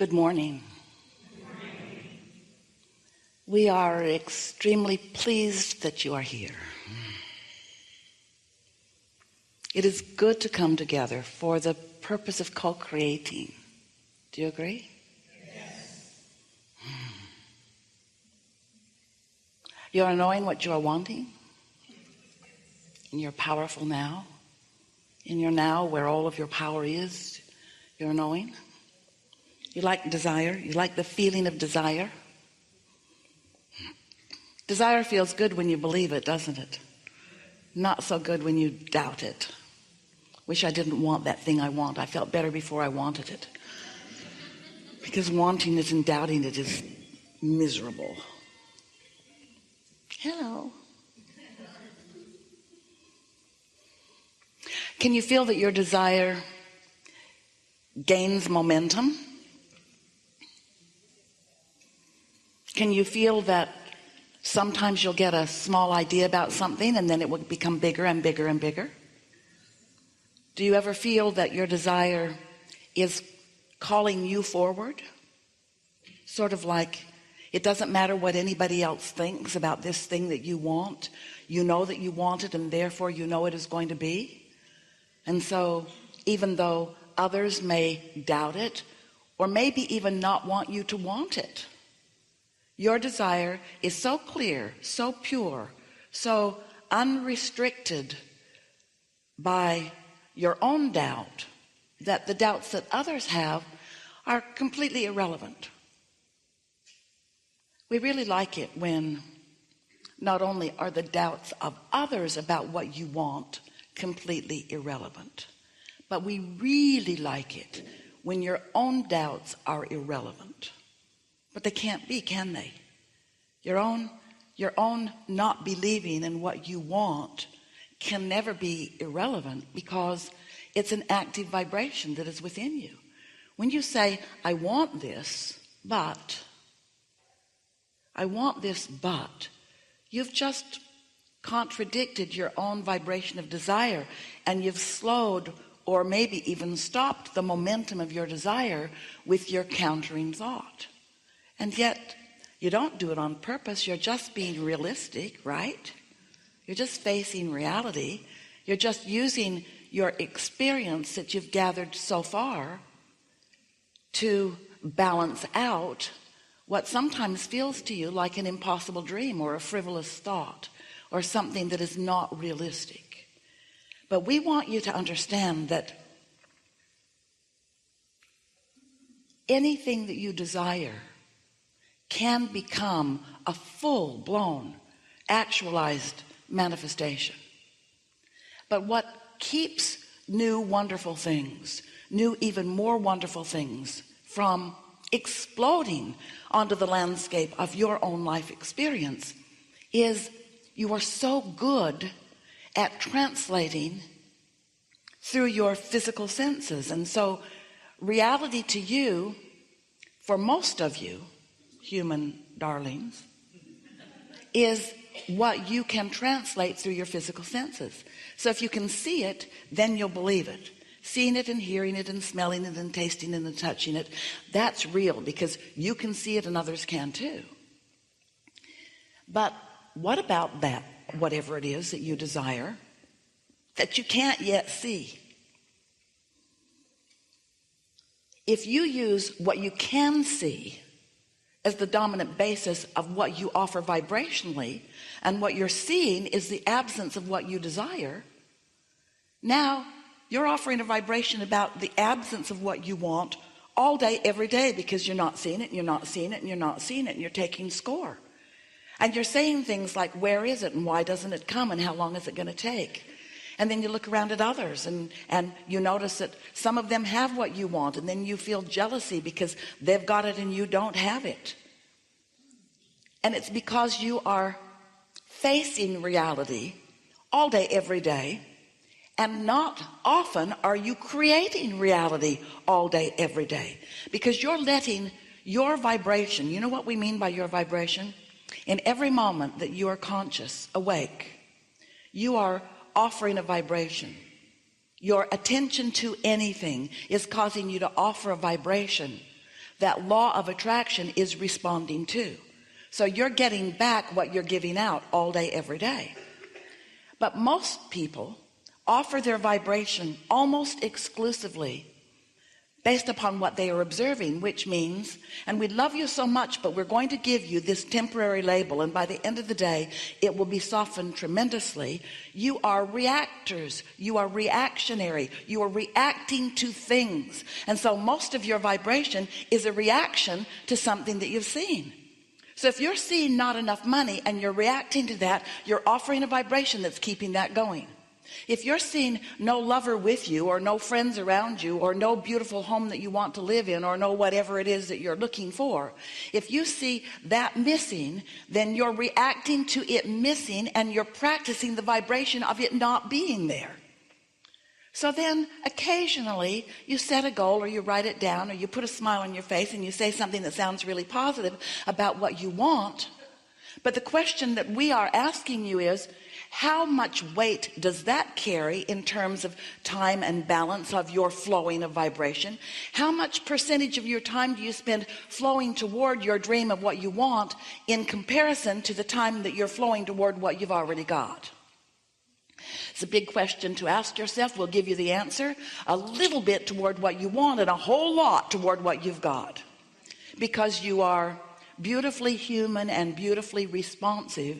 Good morning. We are extremely pleased that you are here. It is good to come together for the purpose of co-creating. Do you agree? Yes. You are knowing what you are wanting in your powerful now, in your now where all of your power is. You're knowing. You like desire. You like the feeling of desire. Desire feels good when you believe it, doesn't it? Not so good when you doubt it. Wish I didn't want that thing I want. I felt better before I wanted it. Because wanting it and doubting it is miserable. Hello. Can you feel that your desire gains momentum? Can you feel that sometimes you'll get a small idea about something and then it will become bigger and bigger and bigger? Do you ever feel that your desire is calling you forward? Sort of like it doesn't matter what anybody else thinks about this thing that you want. You know that you want it, and therefore you know it is going to be. And so even though others may doubt it, or maybe even not want you to want it, your desire is so clear, so pure, so unrestricted by your own doubt that the doubts that others have are completely irrelevant. We really like it when not only are the doubts of others about what you want completely irrelevant, but we really like it when your own doubts are irrelevant. But they can't be, can they? Your own not believing in what you want can never be irrelevant, because it's an active vibration that is within you. When you say, I want this, but you've just contradicted your own vibration of desire, and you've slowed or maybe even stopped the momentum of your desire with your countering thought. And yet you don't do it on purpose. You're just being realistic, right? You're just facing reality. You're just using your experience that you've gathered so far to balance out what sometimes feels to you like an impossible dream or a frivolous thought or something that is not realistic. But we want you to understand that anything that you desire can become a full-blown, actualized manifestation. But what keeps new wonderful things, new even more wonderful things, from exploding onto the landscape of your own life experience is you are so good at translating through your physical senses. And so reality to you, for most of you human darlings, is what you can translate through your physical senses. So if you can see it, then you'll believe it. Seeing it and hearing it and smelling it and tasting it and touching it, that's real, because you can see it and others can too. But what about that, whatever it is that you desire, that you can't yet see? If you use what you can see as the dominant basis of what you offer vibrationally, and what you're seeing is the absence of what you desire, now you're offering a vibration about the absence of what you want all day, every day, because you're not seeing it, and you're not seeing it, and you're not seeing it, and you're taking score. And you're saying things like, where is it, and why doesn't it come, and how long is it going to take? And then you look around at others and you notice that some of them have what you want, and then you feel jealousy because they've got it and you don't have it. And it's because you are facing reality all day, every day, and not often are you creating reality all day, every day, because you're letting your vibration, you know what we mean by your vibration? In every moment that you are conscious, awake, you are offering a vibration. Your attention to anything is causing you to offer a vibration that law of attraction is responding to. So you're getting back what you're giving out all day, every day. But most people offer their vibration almost exclusively based upon what they are observing, which means, and we love you so much, but we're going to give you this temporary label, and by the end of the day it will be softened tremendously. You are reactors, you are reactionary, you are reacting to things, and so most of your vibration is a reaction to something that you've seen. So if you're seeing not enough money and you're reacting to that, you're offering a vibration that's keeping that going. If you're seeing no lover with you, or no friends around you, or no beautiful home that you want to live in, or no whatever it is that you're looking for, if you see that missing, then you're reacting to it missing, and you're practicing the vibration of it not being there. So then occasionally you set a goal, or you write it down, or you put a smile on your face and you say something that sounds really positive about what you want. But the question that we are asking you is, how much weight does that carry in terms of time and balance of your flowing of vibration? How much percentage of your time do you spend flowing toward your dream of what you want in comparison to the time that you're flowing toward what you've already got? It's a big question to ask yourself. We'll give you the answer. A little bit toward what you want and a whole lot toward what you've got, because you are beautifully human and beautifully responsive.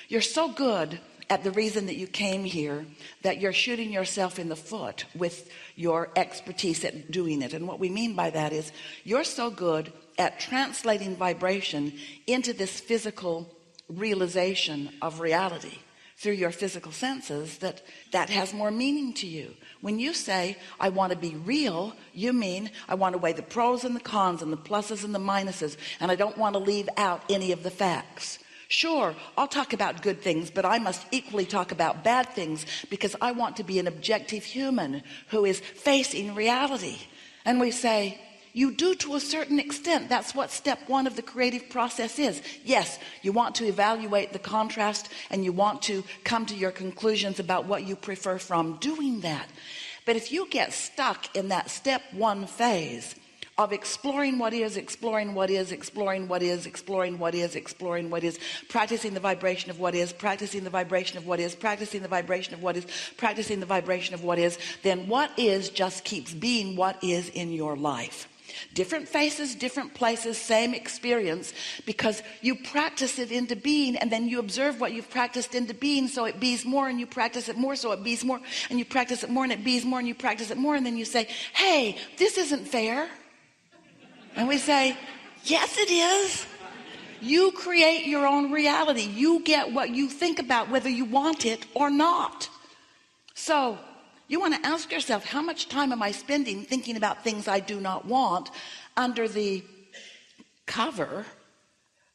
You're so good at the reason that you came here that you're shooting yourself in the foot with your expertise at doing it. And what we mean by that is you're so good at translating vibration into this physical realization of reality through your physical senses that has more meaning to you. When you say, I want to be real, you mean I want to weigh the pros and the cons and the pluses and the minuses, and I don't want to leave out any of the facts. Sure, I'll talk about good things, but I must equally talk about bad things, because I want to be an objective human who is facing reality. And we say, you do to a certain extent. That's what step one of the creative process is. Yes, you want to evaluate the contrast, and you want to come to your conclusions about what you prefer from doing that. But if you get stuck in that step one phase of exploring what is, exploring what is, exploring what is, exploring what is, exploring what is, practicing the vibration of what is, practicing the vibration of what is, practicing the vibration of what is, practicing the vibration of what is, then what is just keeps being what is in your life. Different faces, different places, same experience, because you practice it into being, and then you observe what you've practiced into being, so it bees more, and you practice it more, so it bees more, and you practice it more, and it bees more, and you practice it more, and then you say, hey, this isn't fair. And we say, yes, it is. You create your own reality. You get what you think about, whether you want it or not. So you want to ask yourself, how much time am I spending thinking about things I do not want under the cover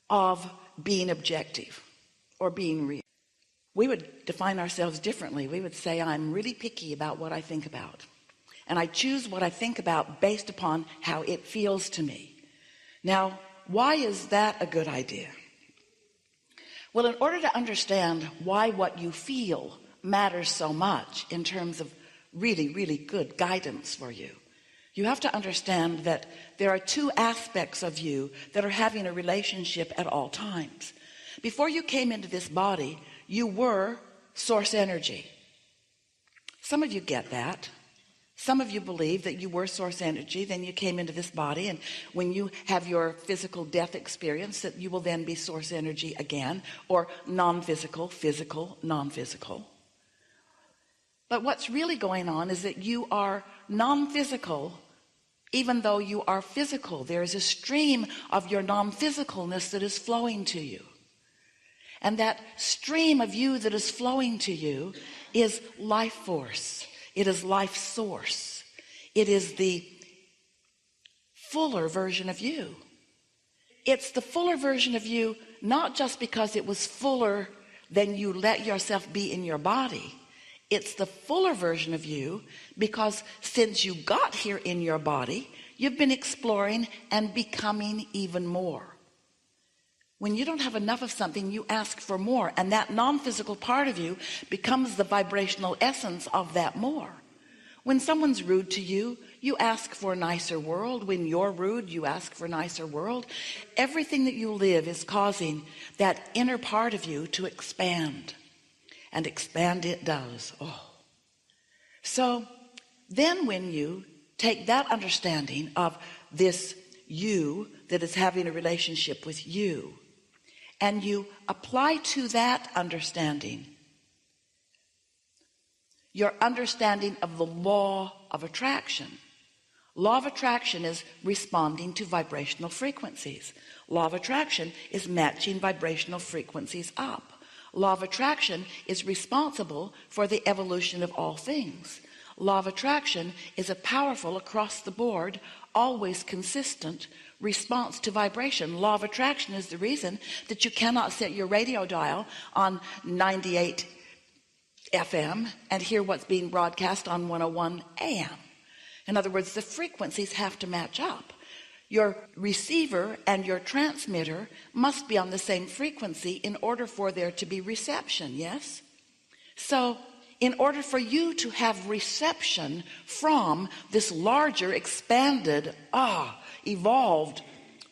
of being objective or being real? We would define ourselves differently. We would say, I'm really picky about what I think about. And I choose what I think about based upon how it feels to me. Now, why is that a good idea? Well, in order to understand why what you feel matters so much in terms of really, really good guidance for you, you have to understand that there are two aspects of you that are having a relationship at all times. Before you came into this body, you were source energy. Some of you get that. Some of you believe that you were source energy, then you came into this body, and when you have your physical death experience, that you will then be source energy again, or non-physical, physical, non-physical. But what's really going on is that you are non-physical, even though you are physical. There is a stream of your non-physicalness that is flowing to you. And that stream of you that is flowing to you is life force. It is life source. It is the fuller version of you. It's the fuller version of you, not just because it was fuller than you let yourself be in your body. It's the fuller version of you because since you got here in your body, you've been exploring and becoming even more. When you don't have enough of something, you ask for more, and that non-physical part of you becomes the vibrational essence of that more. When someone's rude to you, You ask for a nicer world. When you're rude, you ask for a nicer world. Everything that you live is causing that inner part of you to expand, and expand it does. Oh. So then when you take that understanding of this you that is having a relationship with you, and you apply to that understanding your understanding of the law of attraction. Law of attraction is responding to vibrational frequencies. Law of attraction is matching vibrational frequencies up. Law of attraction is responsible for the evolution of all things. Law of attraction is a powerful, across the board, always consistent response to vibration. Law of attraction is the reason that you cannot set your radio dial on 98 FM and hear what's being broadcast on 101 AM. In other words, the frequencies have to match up. Your receiver and your transmitter must be on the same frequency in order for there to be reception, yes? So in order for you to have reception from this larger, expanded, evolved,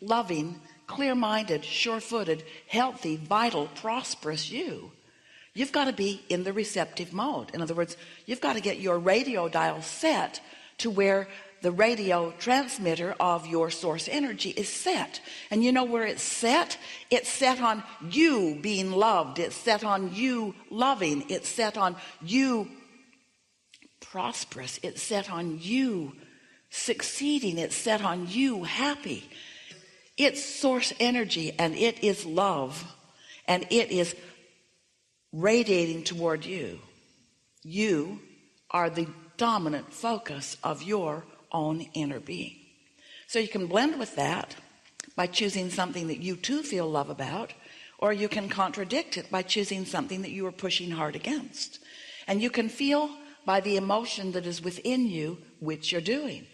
loving, clear-minded, sure-footed, healthy, vital, prosperous you've got to be in the receptive mode. In other words, you've got to get your radio dial set to where the radio transmitter of your source energy is set. And you know where it's set? It's set on you being loved. It's set on you loving. It's set on you prosperous. It's set on you succeeding. It's set on you happy. It's source energy, and it is love, and it is radiating toward you. You are the dominant focus of your own inner being. So you can blend with that by choosing something that you too feel love about, or you can contradict it by choosing something that you are pushing hard against. And you can feel by the emotion that is within you which you're doing.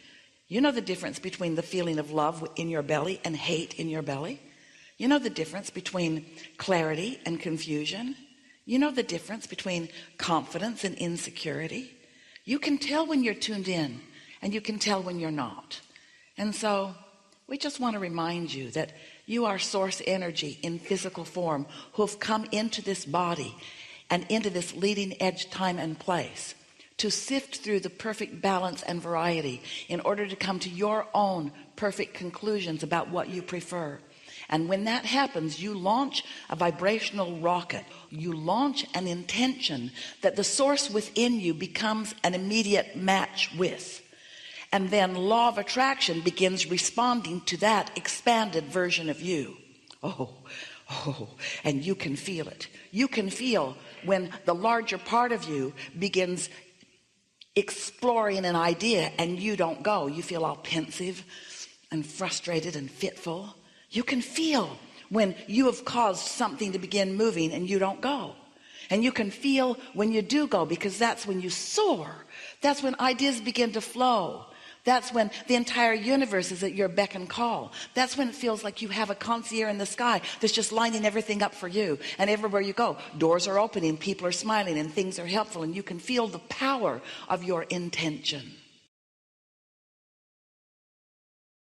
You know the difference between the feeling of love in your belly and hate in your belly. You know the difference between clarity and confusion. You know the difference between confidence and insecurity. You can tell when you're tuned in, and you can tell when you're not. And so we just want to remind you that you are source energy in physical form who have come into this body and into this leading edge time and place to sift through the perfect balance and variety in order to come to your own perfect conclusions about what you prefer. And when that happens, you launch a vibrational rocket. You launch an intention that the source within you becomes an immediate match with. And then law of attraction begins responding to that expanded version of you. And you can feel it. You can feel when the larger part of you begins exploring an idea and you don't go. You feel all pensive and frustrated and fitful. You can feel when you have caused something to begin moving and you don't go. And you can feel when you do go, because that's when you soar. That's when ideas begin to flow. That's when the entire universe is at your beck and call. That's when it feels like you have a concierge in the sky that's just lining everything up for you. And everywhere you go, doors are opening, people are smiling, and things are helpful. And you can feel the power of your intention.